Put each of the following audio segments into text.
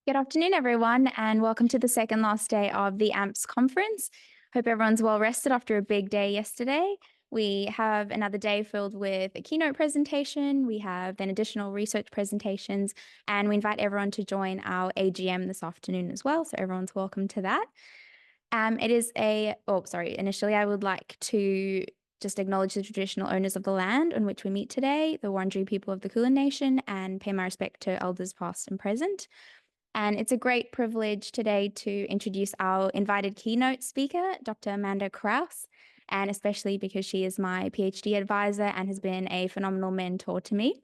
Good afternoon, everyone, and welcome to the second last day of the AMPS conference. Hope everyone's well rested after a big day yesterday. We have another day filled with a keynote presentation. We have then additional research presentations, and we invite everyone to join our AGM this afternoon as well. So everyone's welcome to that. Initially, I would like to just acknowledge the traditional owners of the land on which we meet today, the Wurundjeri people of the Kulin Nation, and pay my respect to elders past and present. And it's a great privilege today to introduce our invited keynote speaker, Dr. Amanda Krause, and especially because she is my PhD advisor and has been a phenomenal mentor to me.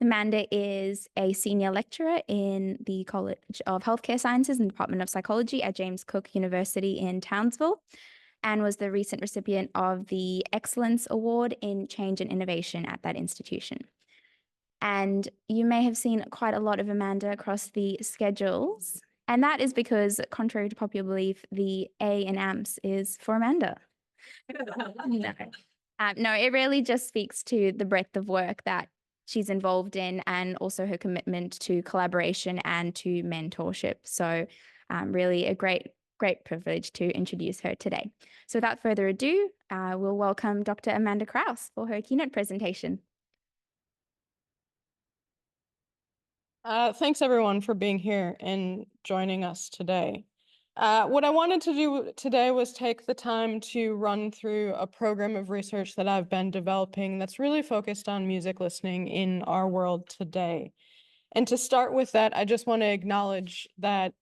Amanda is a senior lecturer in the College of Healthcare Sciences and Department of Psychology at James Cook University in Townsville, and was the recent recipient of the Excellence Award in Change and Innovation at that institution. And you may have seen quite a lot of Amanda across the schedules. And that is because, contrary to popular belief, the A in AMPS is for Amanda. No, it really just speaks to the breadth of work that she's involved in and also her commitment to collaboration and to mentorship. So really a great privilege to introduce her today. So without further ado, we'll welcome Dr. Amanda Krause for her keynote presentation. Thanks everyone for being here and joining us today. What I wanted to do today was take the time to run through a program of research that I've been developing that's really focused on music listening in our world today. And to start with that, I just want to acknowledge that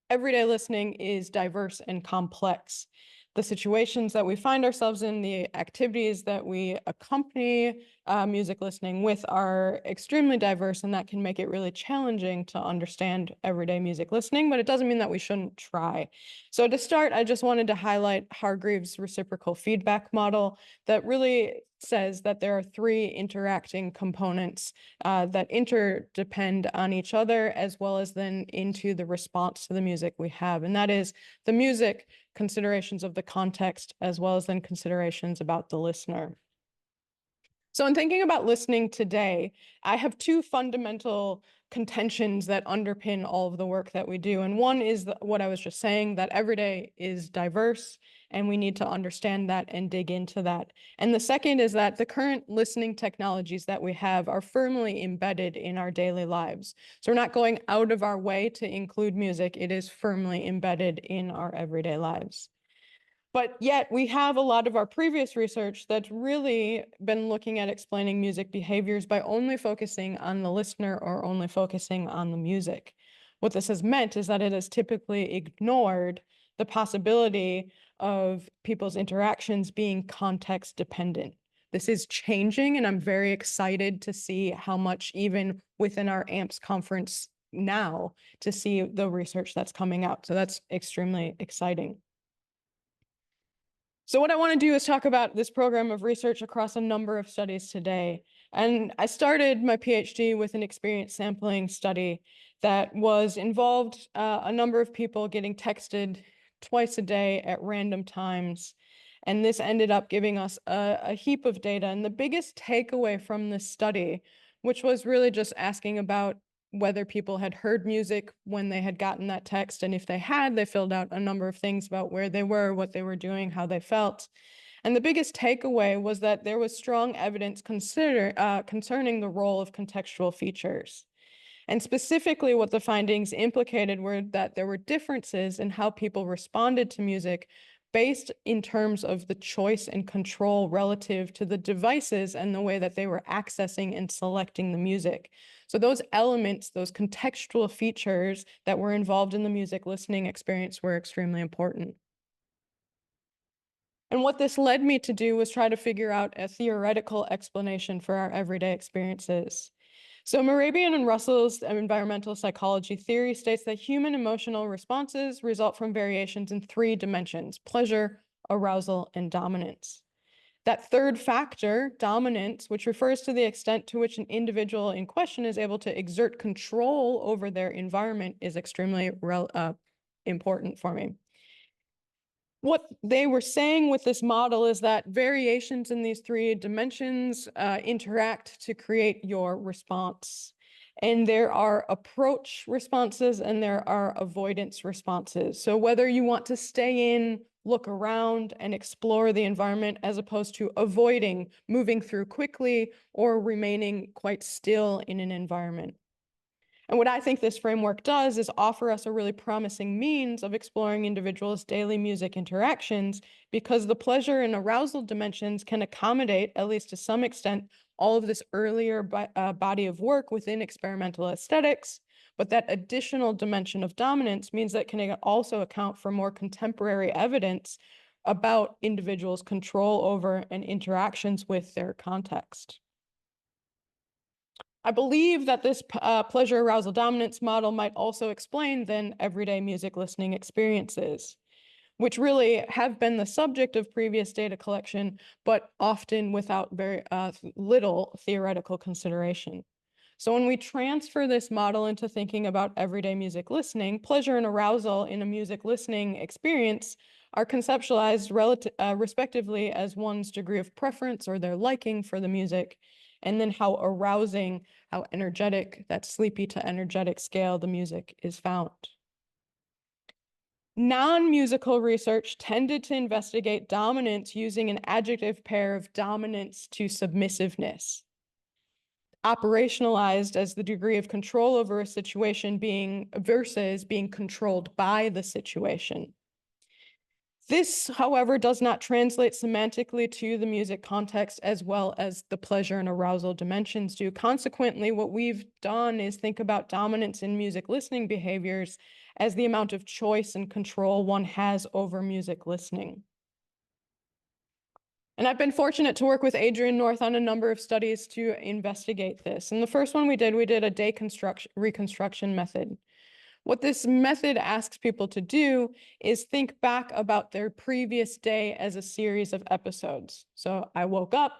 everyday listening is diverse and complex. The situations that we find ourselves in, the activities that we accompany music listening with are extremely diverse, and that can make it really challenging to understand everyday music listening, but it doesn't mean that we shouldn't try. So to start, I just wanted to highlight Hargreaves' reciprocal feedback model that really says that there are three interacting components that interdepend on each other, as well as then into the response to the music we have. And that is the music, considerations of the context, as well as then considerations about the listener. So in thinking about listening today, I have two fundamental contentions that underpin all of the work that we do. And one is what I was just saying, that every day is diverse, and we need to understand that and dig into that. And the second is that the current listening technologies that we have are firmly embedded in our daily lives. So we're not going out of our way to include music. It is firmly embedded in our everyday lives. But yet we have a lot of our previous research that's really been looking at explaining music behaviors by only focusing on the listener or only focusing on the music. What this has meant is that it has typically ignored the possibility of people's interactions being context dependent. This is changing, and I'm very excited to see how much, even within our AMPS conference now, to see the research that's coming out. So that's extremely exciting. So what I want to do is talk about this program of research across a number of studies today. And I started my PhD with an experience sampling study that was involved a number of people getting texted twice a day at random times. And this ended up giving us a heap of data. And the biggest takeaway from this study, which was really just asking about whether people had heard music when they had gotten that text. And if they had, they filled out a number of things about where they were, what they were doing, how they felt. And the biggest takeaway was that there was strong evidence concerning the role of contextual features. And specifically, what the findings implicated were that there were differences in how people responded to music based in terms of the choice and control relative to the devices and the way that they were accessing and selecting the music. So those elements, those contextual features that were involved in the music listening experience were extremely important. And what this led me to do was try to figure out a theoretical explanation for our everyday experiences. So Mehrabian and Russell's environmental psychology theory states that human emotional responses result from variations in three dimensions: pleasure, arousal, and dominance. That third factor, dominance, which refers to the extent to which an individual in question is able to exert control over their environment, is extremely important for me. What they were saying with this model is that variations in these three dimensions interact to create your response. And there are approach responses and there are avoidance responses. So whether you want to stay in, look around, and explore the environment as opposed to avoiding, moving through quickly, or remaining quite still in an environment. And what I think this framework does is offer us a really promising means of exploring individuals' daily music interactions, because the pleasure and arousal dimensions can accommodate, at least to some extent, all of this earlier body of work within experimental aesthetics. But that additional dimension of dominance means that can also account for more contemporary evidence about individuals' control over and interactions with their context. I believe that this pleasure arousal dominance model might also explain then everyday music listening experiences, which really have been the subject of previous data collection, but often without very little theoretical consideration. So when we transfer this model into thinking about everyday music listening, pleasure and arousal in a music listening experience are conceptualized respectively as one's degree of preference or their liking for the music, and then how arousing, how energetic, that sleepy to energetic scale the music is found. Non-musical research tended to investigate dominance using an adjective pair of dominance to submissiveness, operationalized as the degree of control over a situation versus being controlled by the situation. This, however, does not translate semantically to the music context as well as the pleasure and arousal dimensions do. Consequently, what we've done is think about dominance in music listening behaviors as the amount of choice and control one has over music listening. And I've been fortunate to work with Adrian North on a number of studies to investigate this. And the first one we did a day reconstruction method. What this method asks people to do is think back about their previous day as a series of episodes. So I woke up,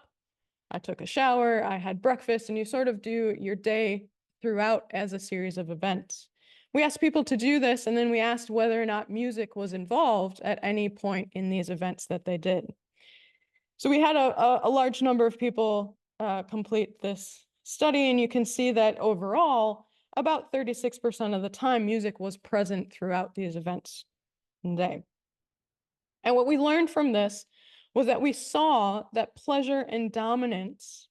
I took a shower, I had breakfast, and you sort of do your day throughout as a series of events. We asked people to do this, and then we asked whether or not music was involved at any point in these events that they did. So we had a large number of people complete this study, and you can see that overall, about 36% of the time, music was present throughout these events in the day. And what we learned from this was that we saw that pleasure and dominance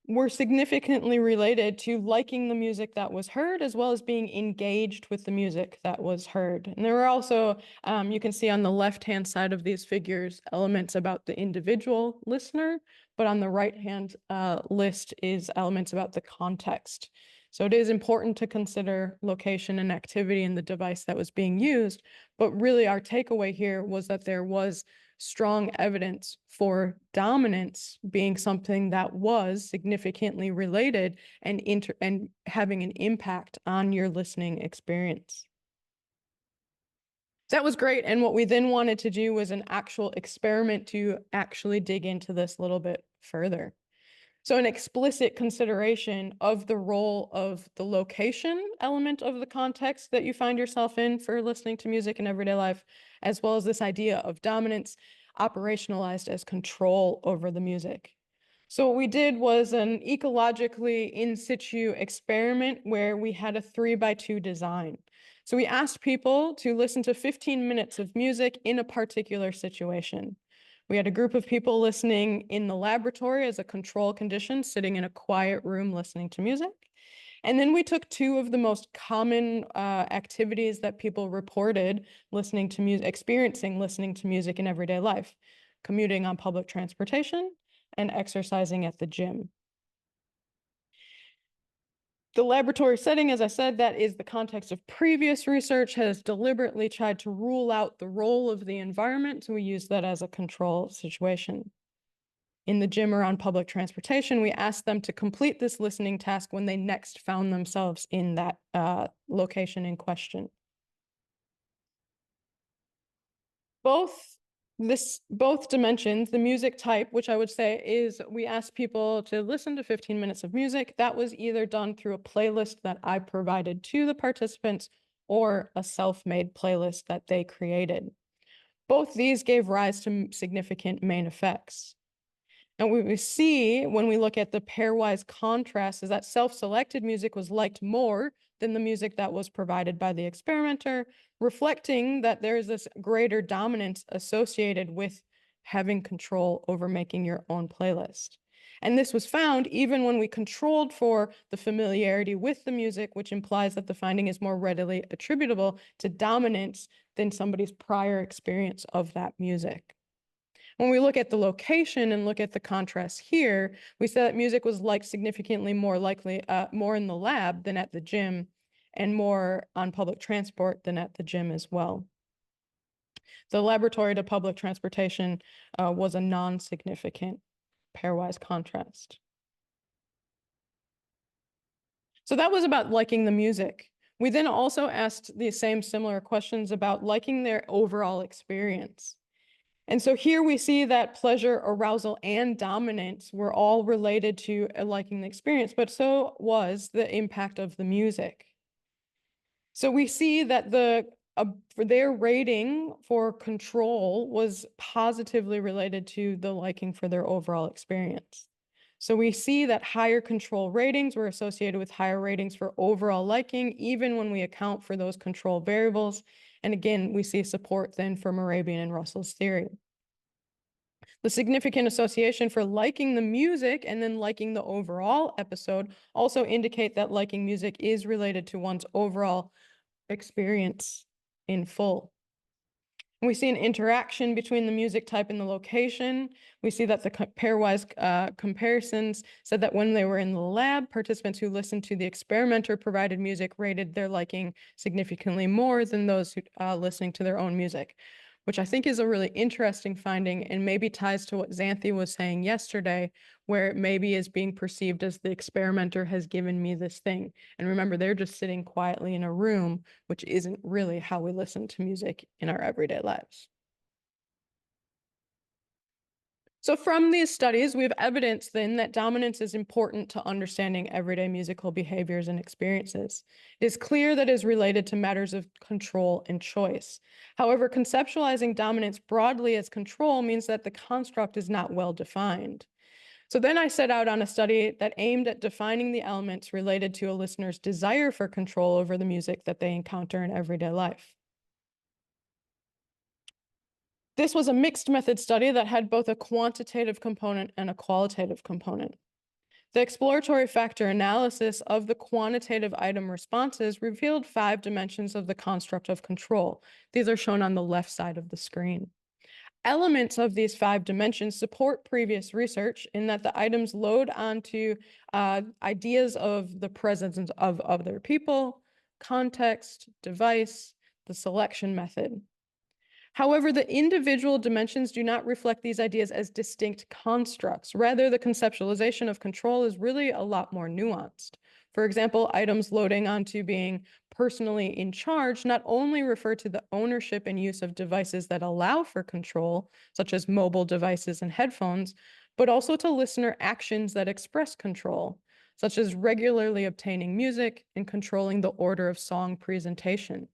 were significantly related to liking the music that was heard, as well as being engaged with the music that was heard. And there were also, you can see on the left-hand side of these figures, elements about the individual listener, but on the right-hand list is elements about the context. So it is important to consider location and activity in the device that was being used, but really our takeaway here was that there was strong evidence for dominance being something that was significantly related and having an impact on your listening experience. That was great. And what we then wanted to do was an actual experiment to actually dig into this a little bit further. So an explicit consideration of the role of the location element of the context that you find yourself in for listening to music in everyday life, as well as this idea of dominance operationalized as control over the music. So what we did was an ecologically in situ experiment where we had a 3x2 design. So we asked people to listen to 15 minutes of music in a particular situation. We had a group of people listening in the laboratory as a control condition, sitting in a quiet room listening to music. And then we took two of the most common activities that people reported listening to music, experiencing listening to music in everyday life: commuting on public transportation and exercising at the gym. The laboratory setting, as I said, that is the context of previous research, has deliberately tried to rule out the role of the environment, so we use that as a control situation. In the gym or on public transportation, we asked them to complete this listening task when they next found themselves in that location in question. Both dimensions, the music type, which I would say is, we asked people to listen to 15 minutes of music. That was either done through a playlist that I provided to the participants or a self-made playlist that they created. Both these gave rise to significant main effects. And what we see when we look at the pairwise contrast is that self-selected music was liked more than the music that was provided by the experimenter, reflecting that there is this greater dominance associated with having control over making your own playlist. And this was found even when we controlled for the familiarity with the music, which implies that the finding is more readily attributable to dominance than somebody's prior experience of that music. When we look at the location and look at the contrast here, we see that music was liked significantly more likely, more in the lab than at the gym, and more on public transport than at the gym as well. The laboratory to public transportation was a non-significant pairwise contrast. So that was about liking the music. We then also asked the same similar questions about liking their overall experience. And so here we see that pleasure, arousal, and dominance were all related to liking the experience, but so was the impact of the music. So we see that for their rating for control was positively related to the liking for their overall experience. So we see that higher control ratings were associated with higher ratings for overall liking, even when we account for those control variables. And again, we see support then for Morabian and Russell's theory. The significant association for liking the music and then liking the overall episode also indicate that liking music is related to one's overall experience in full. We see an interaction between the music type and the location. We see that the pairwise comparisons said that when they were in the lab, participants who listened to the experimenter provided music rated their liking significantly more than those who listening to their own music, which I think is a really interesting finding and maybe ties to what Xanthi was saying yesterday, where it maybe is being perceived as the experimenter has given me this thing. And remember, they're just sitting quietly in a room, which isn't really how we listen to music in our everyday lives. So from these studies, we have evidence then that dominance is important to understanding everyday musical behaviors and experiences. It is clear that it is related to matters of control and choice. However, conceptualizing dominance broadly as control means that the construct is not well defined. So then I set out on a study that aimed at defining the elements related to a listener's desire for control over the music that they encounter in everyday life. This was a mixed method study that had both a quantitative component and a qualitative component. The exploratory factor analysis of the quantitative item responses revealed 5 dimensions of the construct of control. These are shown on the left side of the screen. Elements of these 5 dimensions support previous research in that the items load onto ideas of the presence of other people, context, device, the selection method. However, the individual dimensions do not reflect these ideas as distinct constructs. Rather, the conceptualization of control is really a lot more nuanced. For example, items loading onto being personally in charge not only refer to the ownership and use of devices that allow for control, such as mobile devices and headphones, but also to listener actions that express control, such as regularly obtaining music and controlling the order of song presentation.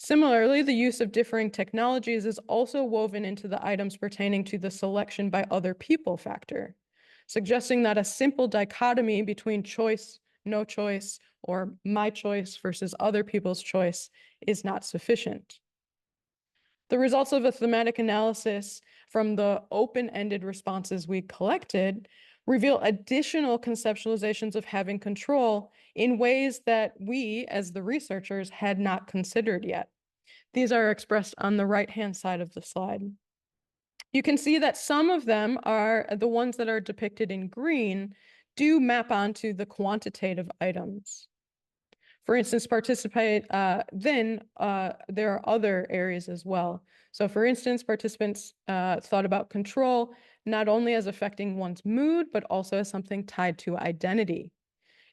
Similarly, the use of differing technologies is also woven into the items pertaining to the selection by other people factor, suggesting that a simple dichotomy between choice, no choice, or my choice versus other people's choice is not sufficient. The results of a thematic analysis from the open-ended responses we collected reveal additional conceptualizations of having control in ways that we, as the researchers, had not considered yet. These are expressed on the right-hand side of the slide. You can see that some of them are the ones that are depicted in green do map onto the quantitative items. For instance, there are other areas as well. So for instance, participants thought about control not only as affecting one's mood, but also as something tied to identity.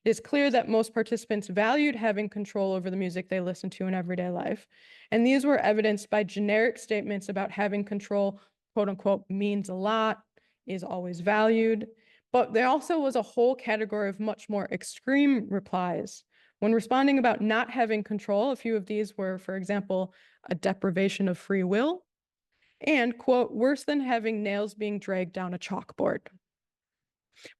It is clear that most participants valued having control over the music they listen to in everyday life. And these were evidenced by generic statements about having control, quote unquote, means a lot, is always valued. But there also was a whole category of much more extreme replies. When responding about not having control, a few of these were, for example, a deprivation of free will, and, quote, worse than having nails being dragged down a chalkboard.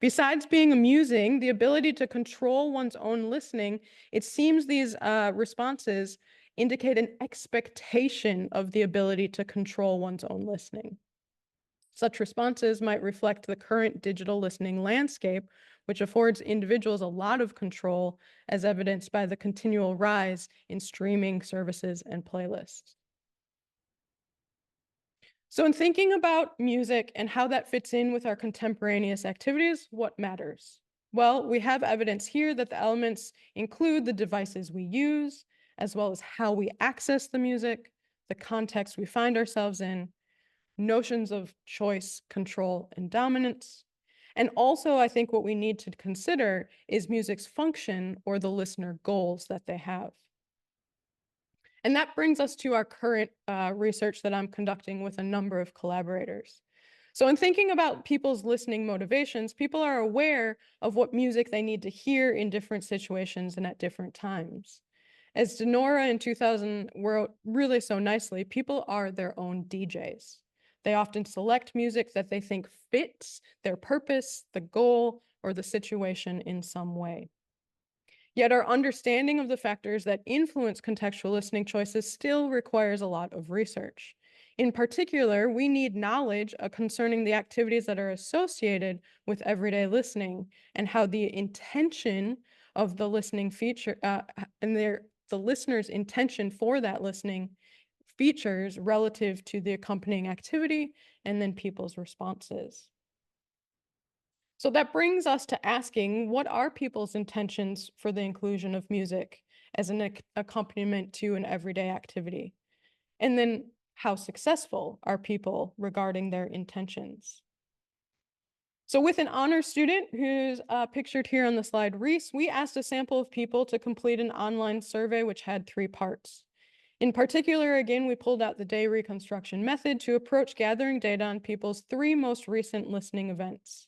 Besides being amusing, the ability to control one's own listening, it seems these responses indicate an expectation of the ability to control one's own listening. Such responses might reflect the current digital listening landscape, which affords individuals a lot of control, as evidenced by the continual rise in streaming services and playlists. So, in thinking about music and how that fits in with our contemporaneous activities, what matters? Well, we have evidence here that the elements include the devices we use, as well as how we access the music, the context we find ourselves in, notions of choice, control, and dominance. And also, I think what we need to consider is music's function or the listener goals that they have. And that brings us to our current research that I'm conducting with a number of collaborators. So, in thinking about people's listening motivations, people are aware of what music they need to hear in different situations and at different times. As Denora in 2000 wrote really so nicely, people are their own DJs. They often select music that they think fits their purpose, the goal, or the situation in some way. Yet our understanding of the factors that influence contextual listening choices still requires a lot of research. In particular, we need knowledge concerning the activities that are associated with everyday listening and how the intention of the listening feature the listener's intention for that listening features relative to the accompanying activity and then people's responses. So that brings us to asking, what are people's intentions for the inclusion of music as an accompaniment to an everyday activity? And then how successful are people regarding their intentions? So with an honor student who's pictured here on the slide, Reese, we asked a sample of people to complete an online survey which had 3 parts. In particular, again, we pulled out the day reconstruction method to approach gathering data on people's 3 most recent listening events.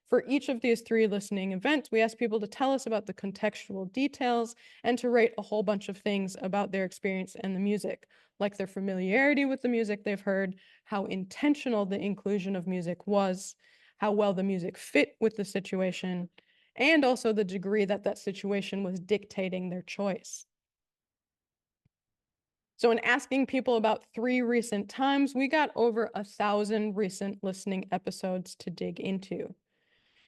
For each of these 3 listening events, we asked people to tell us about the contextual details and to rate a whole bunch of things about their experience and the music, like their familiarity with the music they've heard, how intentional the inclusion of music was, how well the music fit with the situation, and also the degree that that situation was dictating their choice. So in asking people about 3 recent times, we got over 1,000 recent listening episodes to dig into.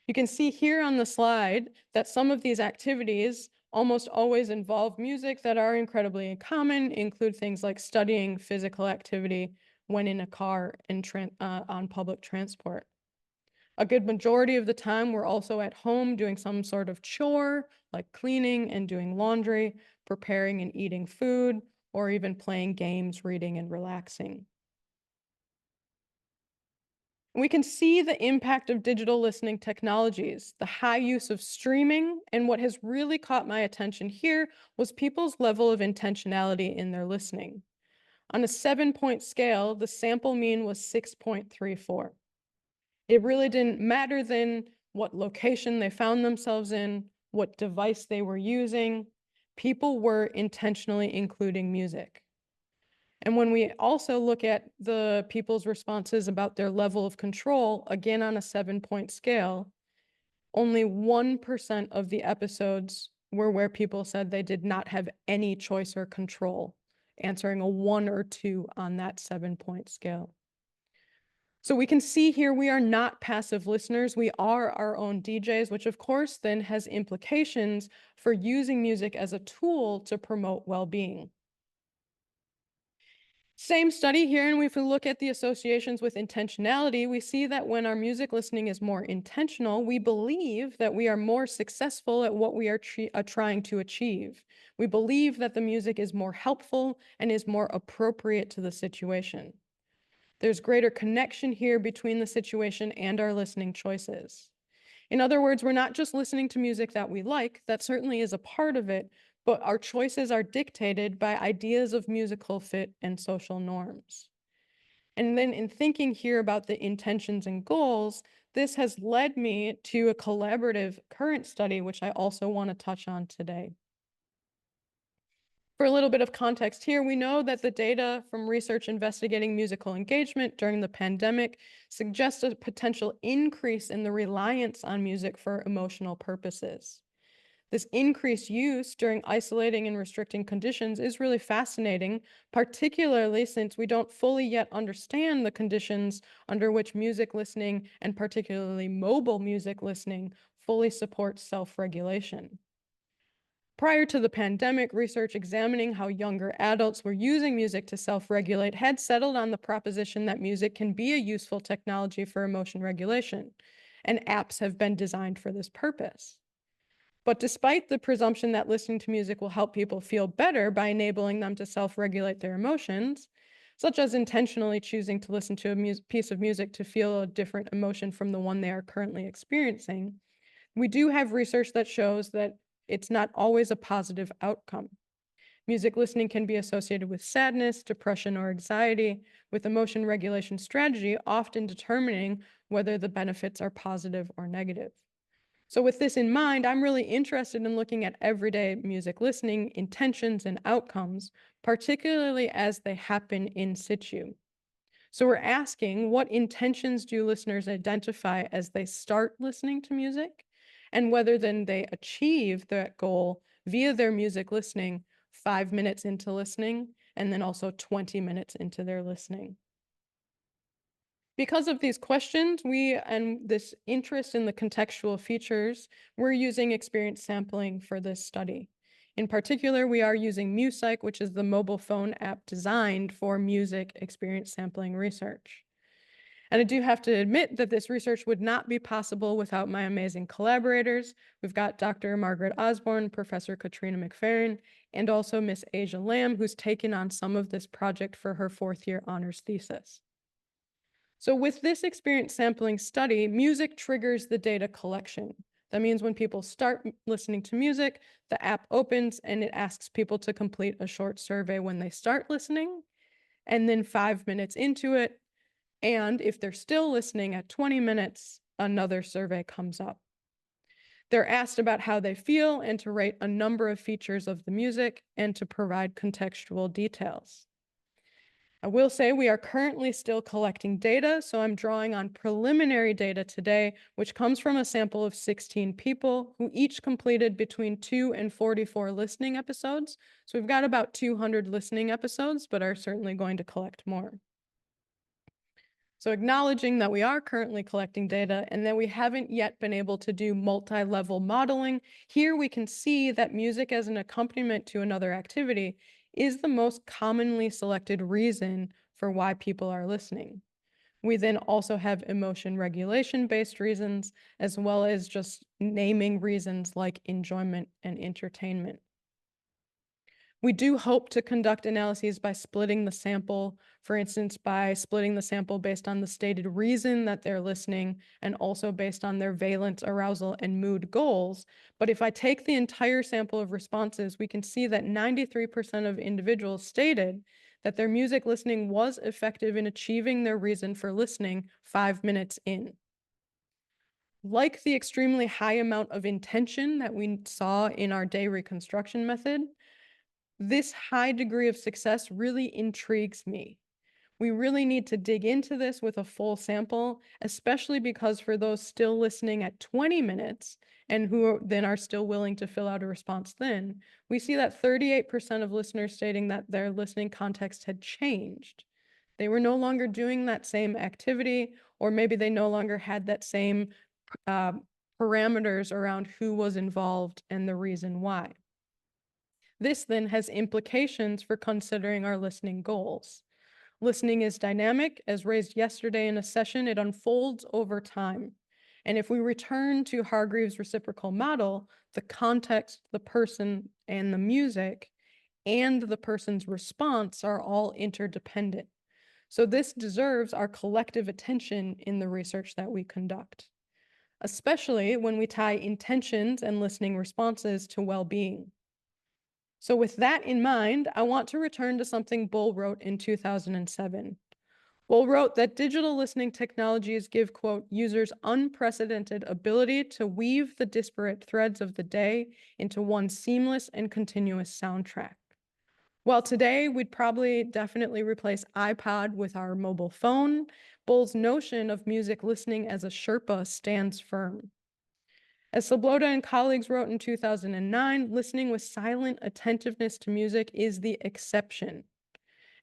You can see here on the slide that some of these activities almost always involve music that are incredibly common, include things like studying physical activity when in a car and on public transport. A good majority of the time, we're also at home doing some sort of chore, like cleaning and doing laundry, preparing and eating food, or even playing games, reading, and relaxing. We can see the impact of digital listening technologies, the high use of streaming, and what has really caught my attention here was people's level of intentionality in their listening. On a 7-point scale, the sample mean was 6.34. It really didn't matter then what location they found themselves in, what device they were using. People were intentionally including music. And when we also look at the people's responses about their level of control, again on a 7-point scale, only 1% of the episodes were where people said they did not have any choice or control, answering a 1 or 2 on that 7-point scale. So we can see here we are not passive listeners. We are our own DJs, which of course then has implications for using music as a tool to promote well-being. Same study here, and if we look at the associations with intentionality, we see that when our music listening is more intentional, we believe that we are more successful at what we are trying to achieve. We believe that the music is more helpful and is more appropriate to the situation. There's greater connection here between the situation and our listening choices. In other words, we're not just listening to music that we like, that certainly is a part of it, but our choices are dictated by ideas of musical fit and social norms. And then in thinking here about the intentions and goals, this has led me to a collaborative current study, which I also want to touch on today. For a little bit of context here, we know that the data from research investigating musical engagement during the pandemic suggests a potential increase in the reliance on music for emotional purposes. This increased use during isolating and restricting conditions is really fascinating, particularly since we don't fully yet understand the conditions under which music listening, and particularly mobile music listening, fully supports self regulation. Prior to the pandemic, research examining how younger adults were using music to self regulate had settled on the proposition that music can be a useful technology for emotion regulation, and apps have been designed for this purpose. But despite the presumption that listening to music will help people feel better by enabling them to self regulate their emotions, such as intentionally choosing to listen to a piece of music to feel a different emotion from the one they are currently experiencing, we do have research that shows that it's not always a positive outcome. Music listening can be associated with sadness, depression, or anxiety, with emotion regulation strategy often determining whether the benefits are positive or negative. So, with this in mind, I'm really interested in looking at everyday music listening intentions and outcomes, particularly as they happen in situ. So, we're asking, what intentions do listeners identify as they start listening to music, and whether then they achieve that goal via their music listening 5 minutes into listening, and then also 20 minutes into their listening. Because of these questions, we and this interest in the contextual features, we're using experience sampling for this study. In particular, we are using Music, which is the mobile phone app designed for music experience sampling research. And I do have to admit that this research would not be possible without my amazing collaborators. We've got Dr. Margaret Osborne, Professor Katrina McFerrin, and also Miss Asia Lamb, who's taken on some of this project for her fourth-year honors thesis. So with this experience sampling study, music triggers the data collection. That means when people start listening to music, the app opens and it asks people to complete a short survey when they start listening, and then 5 minutes into it, and if they're still listening at 20 minutes, another survey comes up. They're asked about how they feel and to rate a number of features of the music and to provide contextual details. I will say we are currently still collecting data, so I'm drawing on preliminary data today, which comes from a sample of 16 people who each completed between 2 and 44 listening episodes. So we've got about 200 listening episodes, but are certainly going to collect more. So acknowledging that we are currently collecting data and that we haven't yet been able to do multi-level modeling, here we can see that music as an accompaniment to another activity is the most commonly selected reason for why people are listening. We then also have emotion regulation-based reasons, as well as just naming reasons like enjoyment and entertainment. We do hope to conduct analyses by splitting the sample, for instance, by splitting the sample based on the stated reason that they're listening and also based on their valence, arousal, and mood goals. But if I take the entire sample of responses, we can see that 93% of individuals stated that their music listening was effective in achieving their reason for listening 5 minutes in. Like the extremely high amount of intention that we saw in our day reconstruction method, this high degree of success really intrigues me. We really need to dig into this with a full sample, especially because for those still listening at 20 minutes and then are still willing to fill out a response then, we see that 38% of listeners stating that their listening context had changed. They were no longer doing that same activity, or maybe they no longer had that same uh, parameters around who was involved and the reason why. This then has implications for considering our listening goals. Listening is dynamic. As raised yesterday in a session, it unfolds over time. And if we return to Hargreaves' reciprocal model, the context, the person, and the music, and the person's response are all interdependent. So this deserves our collective attention in the research that we conduct, especially when we tie intentions and listening responses to well-being. So with that in mind, I want to return to something Bull wrote in 2007. Bull wrote that digital listening technologies give, quote, users unprecedented ability to weave the disparate threads of the day into one seamless and continuous soundtrack. Well, today we'd probably definitely replace iPod with our mobile phone. Bull's notion of music listening as a Sherpa stands firm. As Sloboda and colleagues wrote in 2009, listening with silent attentiveness to music is the exception.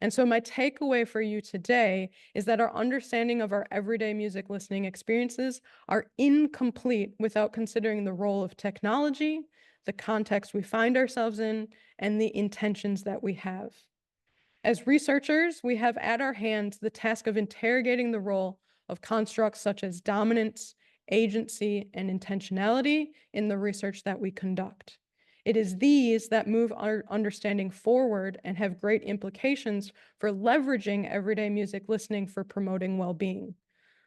And so, my takeaway for you today is that our understanding of our everyday music listening experiences are incomplete without considering the role of technology, the context we find ourselves in, and the intentions that we have. As researchers, we have at our hands the task of interrogating the role of constructs such as dominance, agency, and intentionality in the research that we conduct. It is these that move our understanding forward and have great implications for leveraging everyday music listening for promoting well being.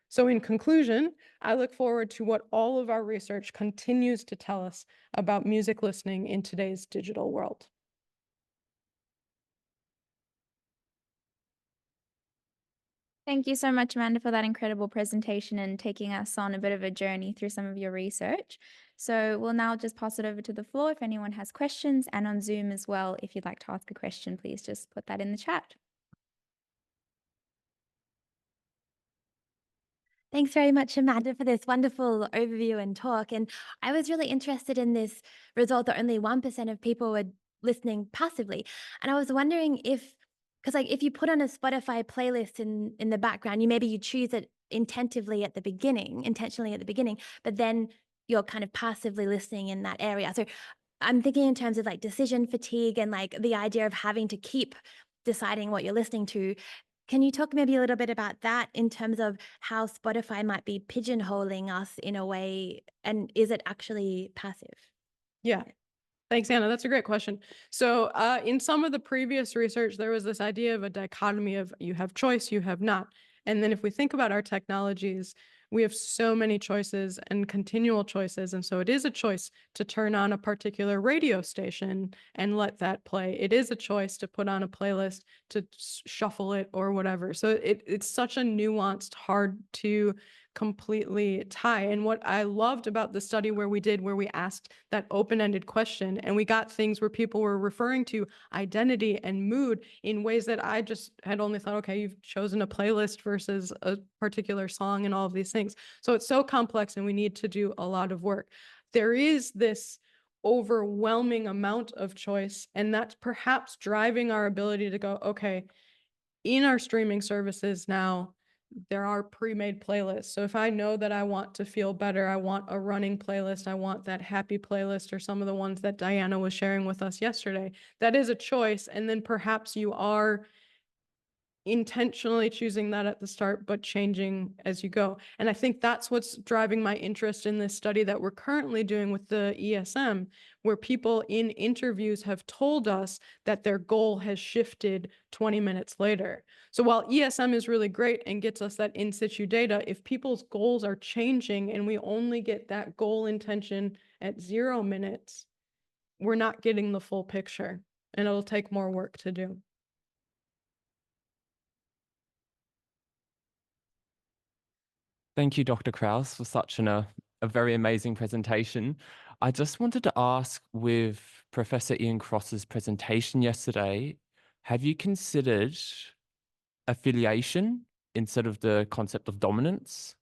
So, in conclusion, I look forward to what all of our research continues to tell us about music listening in today's digital world. Thank you so much, Amanda, for that incredible presentation and taking us on a bit of a journey through some of your research. So we'll now just pass it over to the floor if anyone has questions, and on Zoom as well. If you'd like to ask a question, please just put that in the chat. Thanks very much, Amanda, for this wonderful overview and talk. And I was really interested in this result that only 1% of people were listening passively. And I was wondering if, because like if you put on a Spotify playlist in the background, you choose it intentionally at the beginning, but then you're kind of passively listening in that area. So I'm thinking in terms of like decision fatigue and like the idea of having to keep deciding what you're listening to. Can you talk maybe a little bit about that in terms of how Spotify might be pigeonholing us in a way, and is it actually passive? Yeah. Thanks, Anna. That's a great question. So, in some of the previous research, there was this idea of a dichotomy of you have choice, you have not. And then if we think about our technologies, we have so many choices and continual choices. And so it is a choice to turn on a particular radio station and let that play. It is a choice to put on a playlist, to shuffle it or whatever. So it's such a nuanced, hard to completely tie. And what I loved about the study where we asked that open-ended question and we got things where people were referring to identity and mood in ways that I just had only thought, okay, you've chosen a playlist versus a particular song and all of these things. So it's so complex and we need to do a lot of work. There is this overwhelming amount of choice, and that's perhaps driving our ability to go, okay, in our streaming services now, there are pre-made playlists. So if I know that I want to feel better, I want a running playlist, I want that happy playlist or some of the ones that Diana was sharing with us yesterday, that is a choice. And then perhaps you are intentionally choosing that at the start, but changing as you go. And I think that's what's driving my interest in this study that we're currently doing with the ESM, where people in interviews have told us that their goal has shifted 20 minutes later. So while ESM is really great and gets us that in situ data, if people's goals are changing and we only get that goal intention at 0 minutes, we're not getting the full picture, and it'll take more work to do. Thank you, Dr. Krause, for such a very amazing presentation. I just wanted to ask, with Professor Ian Cross's presentation yesterday, have you considered affiliation instead of the concept of dominance?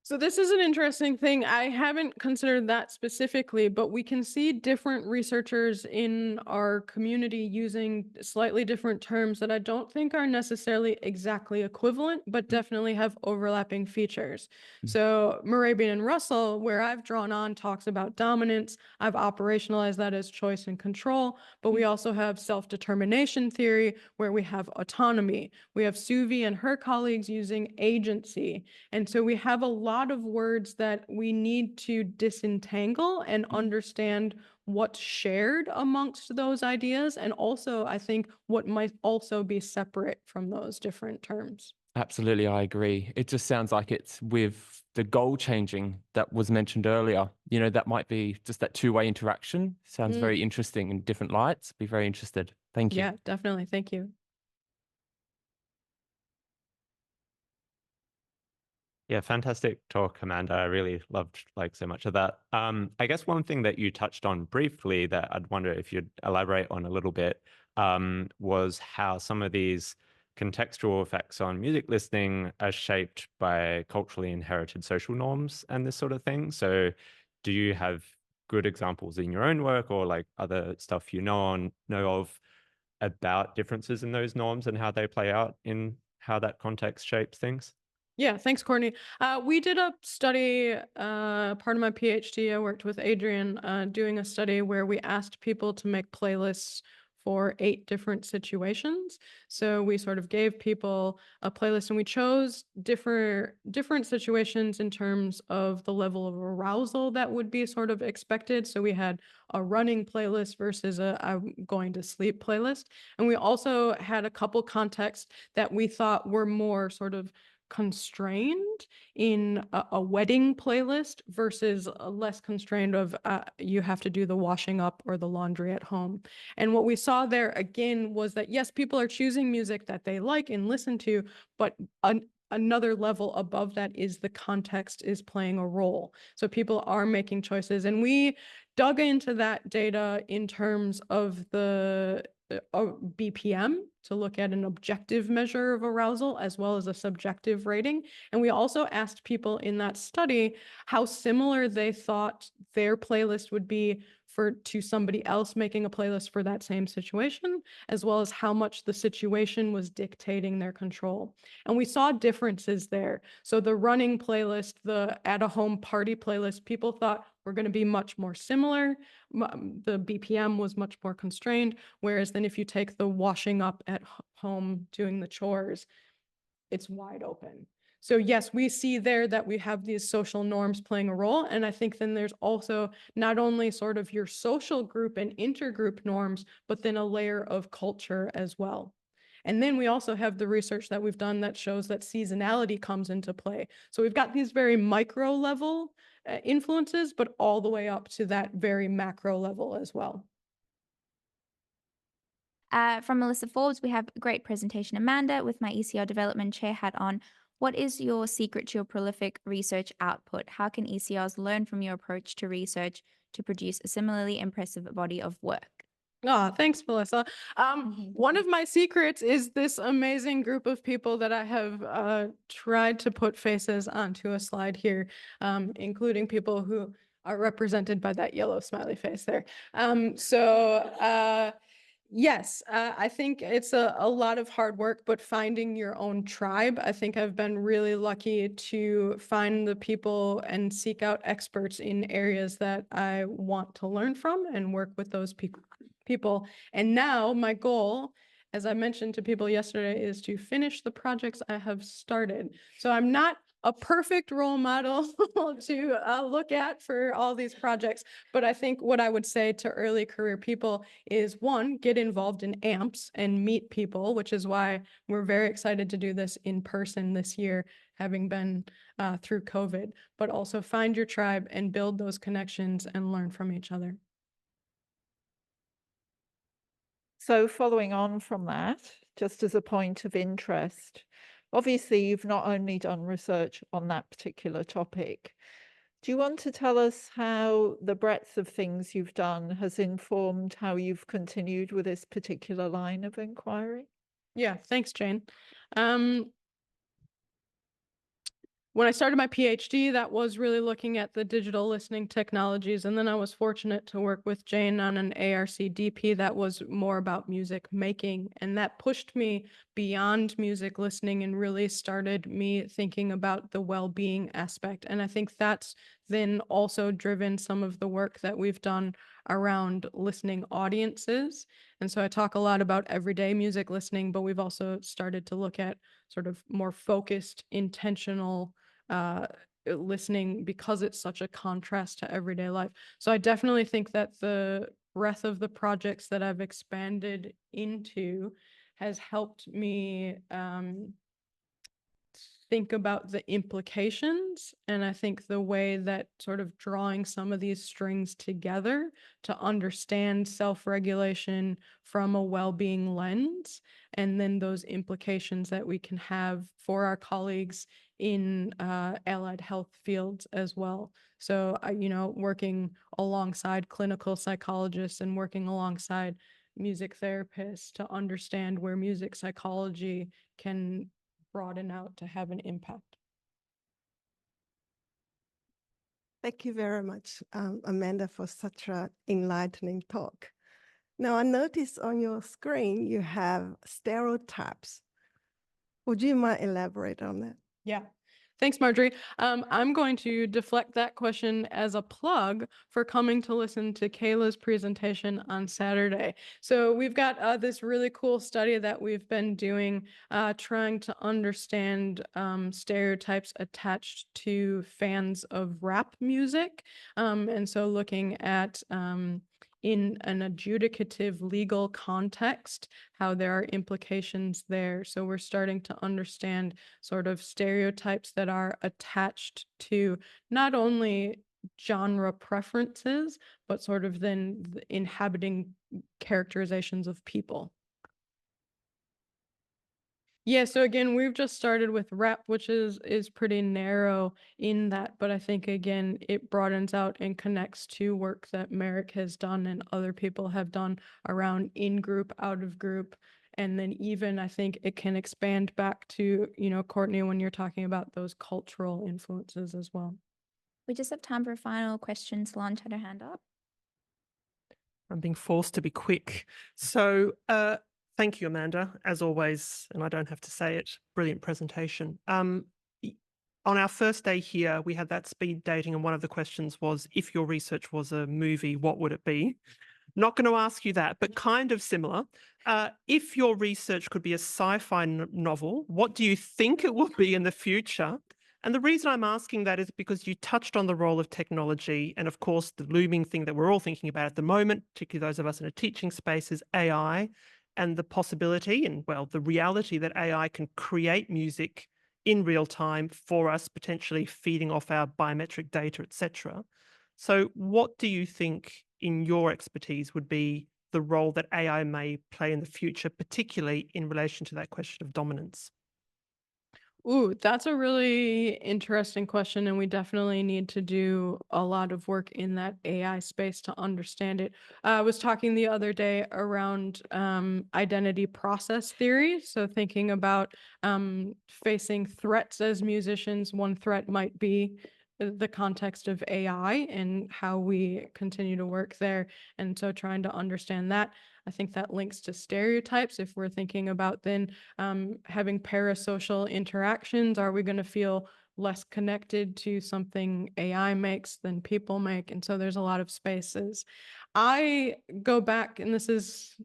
So this is an interesting thing. I haven't considered that specifically, but we can see different researchers in our community using slightly different terms that I don't think are necessarily exactly equivalent, but definitely have overlapping features. So Morabian and Russell, where I've drawn on, talks about dominance. I've operationalized that as choice and control, but we also have self-determination theory where we have autonomy. We have Suvi and her colleagues using agency. And so we have a lot of words that we need to disentangle and understand what's shared amongst those ideas. And also, I think what might also be separate from those different terms. Absolutely, I agree. It just sounds like it's with the goal changing that was mentioned earlier. You know, that might be just that two-way interaction. Sounds very interesting in different lights. Be very interested. Thank you. Yeah, definitely. Thank you. Yeah, fantastic talk, Amanda. I really loved so much of that. I guess one thing that you touched on briefly that I'd wonder if you'd elaborate on a little bit was how some of these contextual effects on music listening are shaped by culturally inherited social norms and this sort of thing. So do you have good examples in your own work or like other stuff know of about differences in those norms and how they play out in how that context shapes things? Yeah, thanks, Courtney. We did a study, part of my PhD, I worked with Adrian, doing a study where we asked people to make playlists for 8 different situations. So we sort of gave people a playlist and we chose different situations in terms of the level of arousal that would be sort of expected. So we had a running playlist versus a I'm going to sleep playlist. And we also had a couple contexts that we thought were more sort of constrained in a wedding playlist versus less constrained of you have to do the washing up or the laundry at home. And what we saw there again was that yes, people are choosing music that they like and listen to, but another level above that is the context is playing a role. So people are making choices, and we dug into that data in terms of the BPM to look at an objective measure of arousal as well as a subjective rating. And we also asked people in that study how similar they thought their playlist would be to somebody else making a playlist for that same situation, as well as how much the situation was dictating their control. And we saw differences there. So the running playlist, the at-a-home party playlist, people thought were going to be much more similar. The BPM was much more constrained. Whereas then if you take the washing up at home, doing the chores, it's wide open. So yes, we see there that we have these social norms playing a role. And I think then there's also not only sort of your social group and intergroup norms, but then a layer of culture as well. And then we also have the research that we've done that shows that seasonality comes into play. So we've got these very micro level influences, but all the way up to that very macro level as well. From Melissa Forbes, we have a great presentation, Amanda, with my ECR development chair hat on. What is your secret to your prolific research output? How can ECRs learn from your approach to research to produce a similarly impressive body of work? Oh, thanks, Melissa. One of my secrets is this amazing group of people that I have tried to put faces onto a slide here, including people who are represented by that yellow smiley face there. Yes, I think it's a lot of hard work, but finding your own tribe. I think I've been really lucky to find the people and seek out experts in areas that I want to learn from and work with those people. And now my goal, as I mentioned to people yesterday, is to finish the projects I have started. So I'm not a perfect role model to look at for all these projects. But I think what I would say to early career people is, one, get involved in AMPS and meet people, which is why we're very excited to do this in person this year, having been through COVID, but also find your tribe and build those connections and learn from each other. So following on from that, just as a point of interest, obviously you've not only done research on that particular topic. Do you want to tell us how the breadth of things you've done has informed how you've continued with this particular line of inquiry? Yeah, thanks, Jane. When I started my PhD, that was really looking at the digital listening technologies. And then I was fortunate to work with Jane on an ARC-DP that was more about music making. And that pushed me beyond music listening and really started me thinking about the well-being aspect. And I think that's then also driven some of the work that we've done around listening audiences. And so I talk a lot about everyday music listening, but we've also started to look at sort of more focused, intentional listening because it's such a contrast to everyday life. So I definitely think that the breadth of the projects that I've expanded into has helped me think about the implications. And I think the way that sort of drawing some of these strings together to understand self-regulation from a well-being lens, and then those implications that we can have for our colleagues in allied health fields as well. So, working alongside clinical psychologists and working alongside music therapists to understand where music psychology can broaden out to have an impact. Thank you very much, Amanda, for such an enlightening talk. Now, I noticed on your screen you have stereotypes. Would you mind elaborate on that? Yeah. Thanks, Marjorie. I'm going to deflect that question as a plug for coming to listen to Kayla's presentation on Saturday. So we've got this really cool study that we've been doing, trying to understand stereotypes attached to fans of rap music. And so looking at in an adjudicative legal context, how there are implications there. So we're starting to understand sort of stereotypes that are attached to not only genre preferences, but sort of then inhabiting characterizations of people. Yeah, so again, we've just started with rap, which is pretty narrow in that, but I think again, it broadens out and connects to work that Merrick has done and other people have done around in-group, out-of-group. And then even I think it can expand back to, you know, Courtney, when you're talking about those cultural influences as well. We just have time for a final question. Solange had her hand up. I'm being forced to be quick. So thank you, Amanda, as always, and I don't have to say it, brilliant presentation. On our first day here, we had that speed dating, and one of the questions was, if your research was a movie, what would it be? Not going to ask you that, but kind of similar. If your research could be a sci-fi novel, what do you think it will be in the future? And the reason I'm asking that is because you touched on the role of technology, and of course, the looming thing that we're all thinking about at the moment, particularly those of us in a teaching space, is AI, and the possibility and, well, the reality that AI can create music in real time for us, potentially feeding off our biometric data, etc. So what do you think, in your expertise, would be the role that AI may play in the future, particularly in relation to that question of dominance? Ooh, that's a really interesting question, and we definitely need to do a lot of work in that AI space to understand it. I was talking the other day around identity process theory. So thinking about facing threats as musicians, one threat might be the context of AI and how we continue to work there. And so trying to understand that. I think that links to stereotypes. If we're thinking about then having parasocial interactions, are we going to feel less connected to something AI makes than people make? And so there's a lot of spaces. I go back, and this is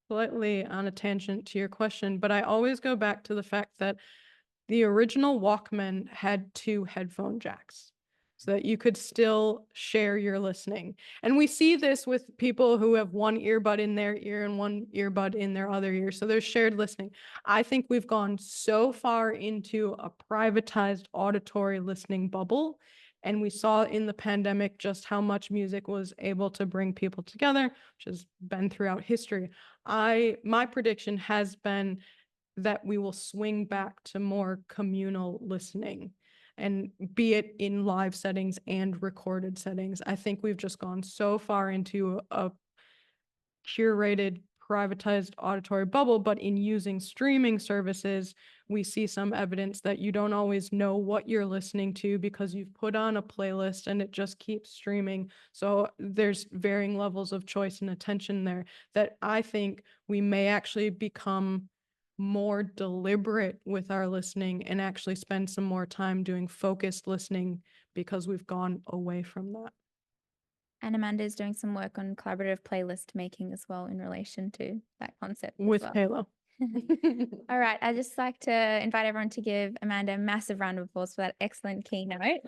slightly on a tangent to your question, but I always go back to the fact that the original Walkman had 2 headphone jacks so that you could still share your listening. And we see this with people who have one earbud in their ear and one earbud in their other ear. So there's shared listening. I think we've gone so far into a privatized auditory listening bubble. And we saw in the pandemic just how much music was able to bring people together, which has been throughout history. My prediction has been that we will swing back to more communal listening, and be it in live settings and recorded settings. I think we've just gone so far into a curated, privatized auditory bubble, but in using streaming services, we see some evidence that you don't always know what you're listening to because you've put on a playlist and it just keeps streaming. So there's varying levels of choice and attention there that I think we may actually become more deliberate with our listening and actually spend some more time doing focused listening because we've gone away from that. And Amanda is doing some work on collaborative playlist making as well in relation to that concept. With as well. Halo. All right. I'd just like to invite everyone to give Amanda a massive round of applause for that excellent keynote.